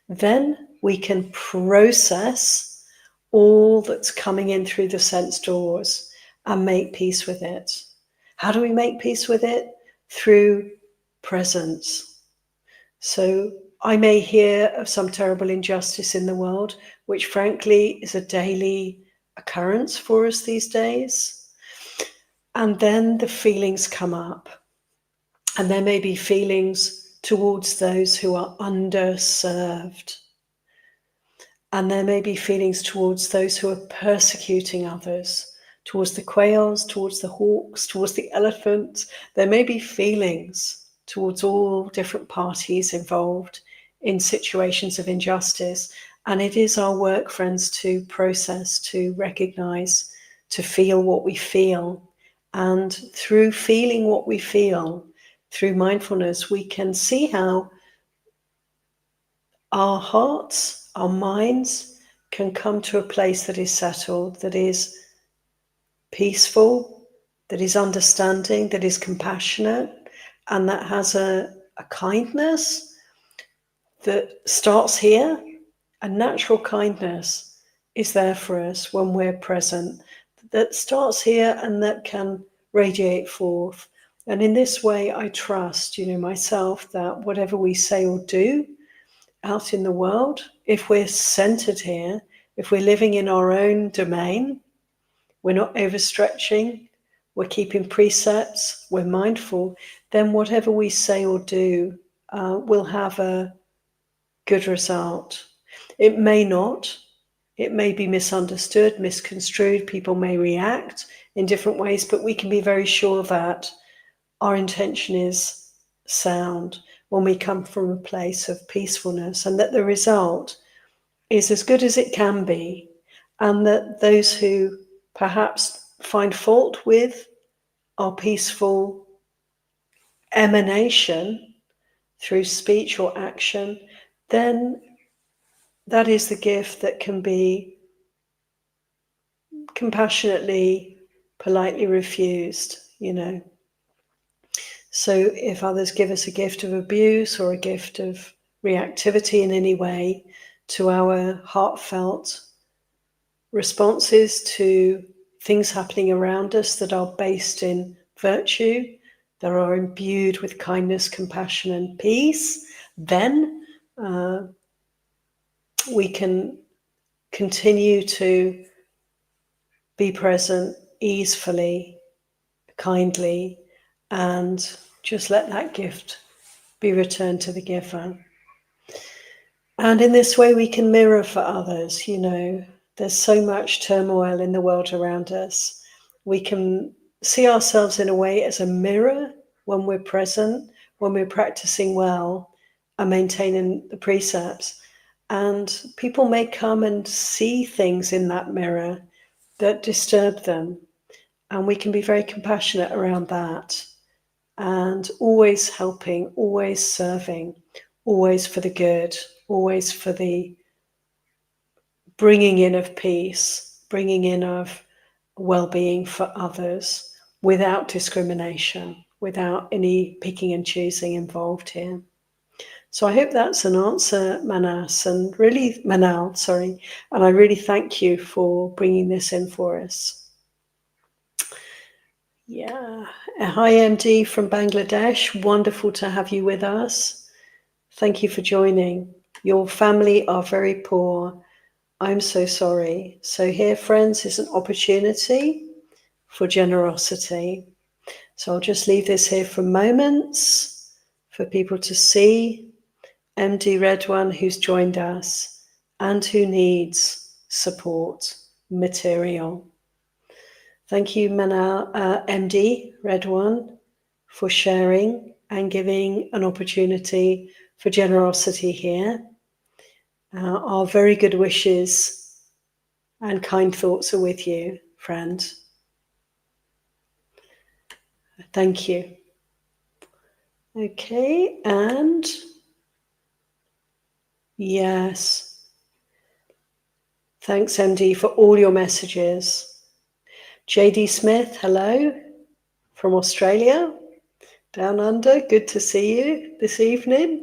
then we can process all that's coming in through the sense doors and make peace with it. How do we make peace with it? Through presence. So I may hear of some terrible injustice in the world, which frankly is a daily occurrence for us these days. And then the feelings come up. And there may be feelings towards those who are underserved. And there may be feelings towards those who are persecuting others, towards the quails, towards the hawks, towards the elephants. There may be feelings towards all different parties involved in situations of injustice. And it is our work, friends, to process, to recognize, to feel what we feel. And through feeling what we feel, through mindfulness, we can see how our hearts, our minds can come to a place that is settled, that is peaceful, that is understanding, that is compassionate, and that has a kindness that starts here. A natural kindness is there for us when we're present, that starts here and that can radiate forth. And in this way, I trust, myself, that whatever we say or do out in the world, if we're centered here, if we're living in our own domain, we're not overstretching, we're keeping precepts, we're mindful, then whatever we say or do will have a good result. It may not. It may be misunderstood, misconstrued. People may react in different ways, but we can be very sure that our intention is sound when we come from a place of peacefulness, and that the result is as good as it can be, and that those who perhaps find fault with our peaceful emanation through speech or action, then that is the gift that can be compassionately, politely refused, So if others give us a gift of abuse or a gift of reactivity in any way to our heartfelt responses to things happening around us that are based in virtue, that are imbued with kindness, compassion, and peace, then we can continue to be present easefully, kindly, and just let that gift be returned to the giver. And in this way, we can mirror for others. There's so much turmoil in the world around us. We can see ourselves in a way as a mirror when we're present, when we're practicing well and maintaining the precepts. And people may come and see things in that mirror that disturb them. And we can be very compassionate around that. And always helping, always serving, always for the good, always for the bringing in of peace, bringing in of well-being for others without discrimination, without any picking and choosing involved here. So I hope that's an answer, Manal, sorry. And I really thank you for bringing this in for us. Yeah. Hi, MD from Bangladesh. Wonderful to have you with us. Thank you for joining. Your family are very poor. I'm so sorry. So here, friends, is an opportunity for generosity. So I'll just leave this here for moments for people to see MD Redwan who's joined us and who needs support, material. Thank you, MD Redwan, for sharing and giving an opportunity for generosity here. Our very good wishes and kind thoughts are with you, friend. Thank you. Okay, and yes. Thanks, MD, for all your messages. JD Smith, hello from Australia, down under. Good to see you this evening.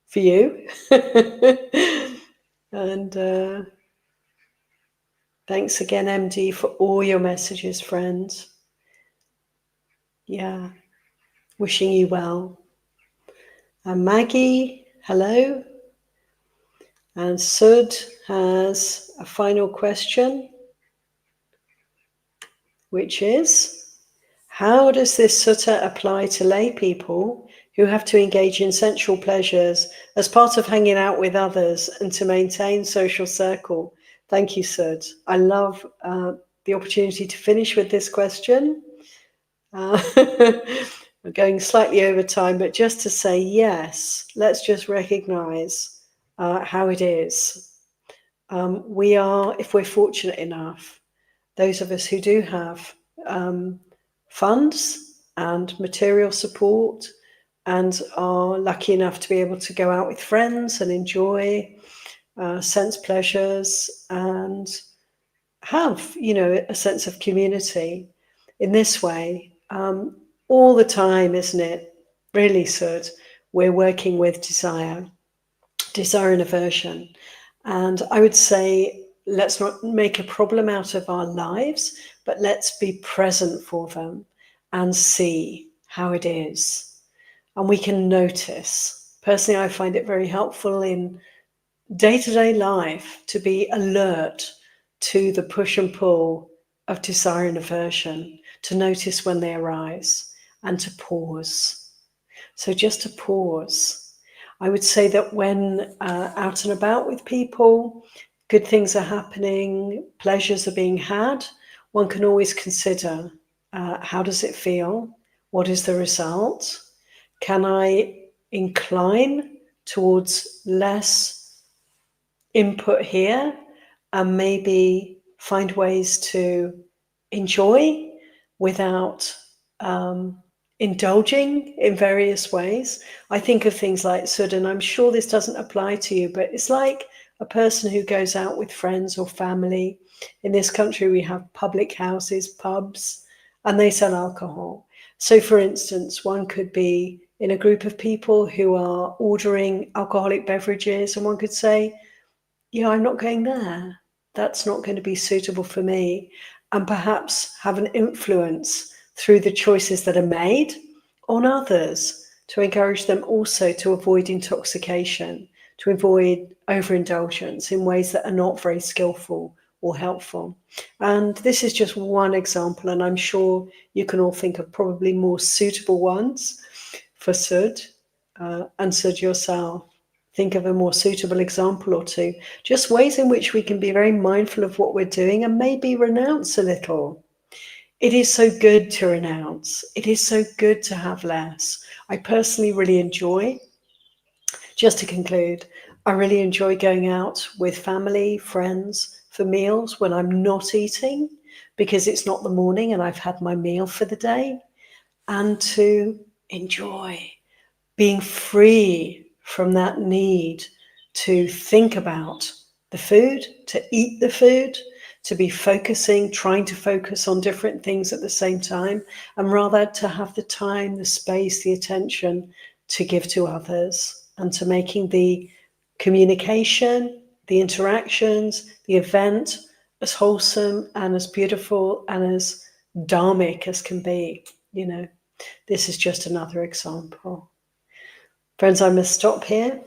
For you. And thanks again, MD, for all your messages, friends. Yeah, wishing you well. And Maggie, hello. And Sud has a final question, which is, how does this sutta apply to lay people who have to engage in sensual pleasures as part of hanging out with others and to maintain social circle? Thank you, Sud. I love the opportunity to finish with this question. We're going slightly over time, but just to say yes, let's just recognize how it is. We are, if we're fortunate enough, those of us who do have funds and material support and are lucky enough to be able to go out with friends and enjoy sense pleasures and have, a sense of community in this way all the time, isn't it? Really, Sud, we're working with desire and aversion. And I would say, let's not make a problem out of our lives, but let's be present for them and see how it is. And we can notice. Personally, I find it very helpful in day-to-day life to be alert to the push and pull of desire and aversion, to notice when they arise and to pause. So just to pause. I would say that when out and about with people, good things are happening, pleasures are being had, one can always consider, how does it feel? What is the result? Can I incline towards less input here and maybe find ways to enjoy without indulging in various ways? I think of things like Sud, and I'm sure this doesn't apply to you, but it's like a person who goes out with friends or family. In this country, we have public houses, pubs, and they sell alcohol. So, for instance, one could be in a group of people who are ordering alcoholic beverages, and one could say, yeah, I'm not going there. That's not going to be suitable for me. And perhaps have an influence through the choices that are made on others to encourage them also to avoid intoxication, to avoid overindulgence in ways that are not very skillful or helpful. And this is just one example, and I'm sure you can all think of probably more suitable ones for Sud and Sud yourself. Think of a more suitable example or two. Just ways in which we can be very mindful of what we're doing and maybe renounce a little. It is so good to renounce. It is so good to have less. I personally really enjoy, just to conclude, I really enjoy going out with family, friends for meals when I'm not eating because it's not the morning and I've had my meal for the day, and to enjoy being free from that need to think about the food, to eat the food, to be trying to focus on different things at the same time, and rather to have the time, the space, the attention to give to others and to making the communication, the interactions, the event as wholesome and as beautiful and as dharmic as can be. You know, this is just another example. Friends, I must stop here.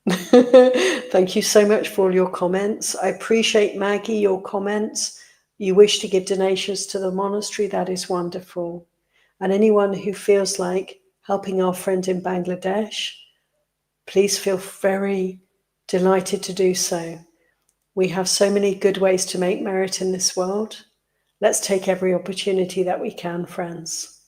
Thank you so much for all your comments. I appreciate, Maggie, your comments. You wish to give donations to the monastery, that is wonderful. And anyone who feels like helping our friend in Bangladesh, please feel very delighted to do so. We have so many good ways to make merit in this world. Let's take every opportunity that we can, friends.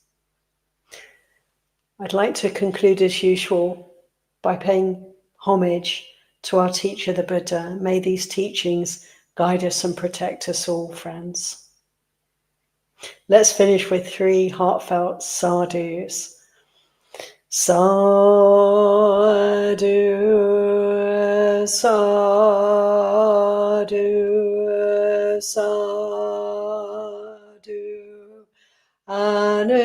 I'd like to conclude as usual by paying homage to our teacher, the Buddha. May these teachings guide us and protect us all, friends. Let's finish with 3 heartfelt sadhus. Sadhu, sadhu, sadhu, anumodami.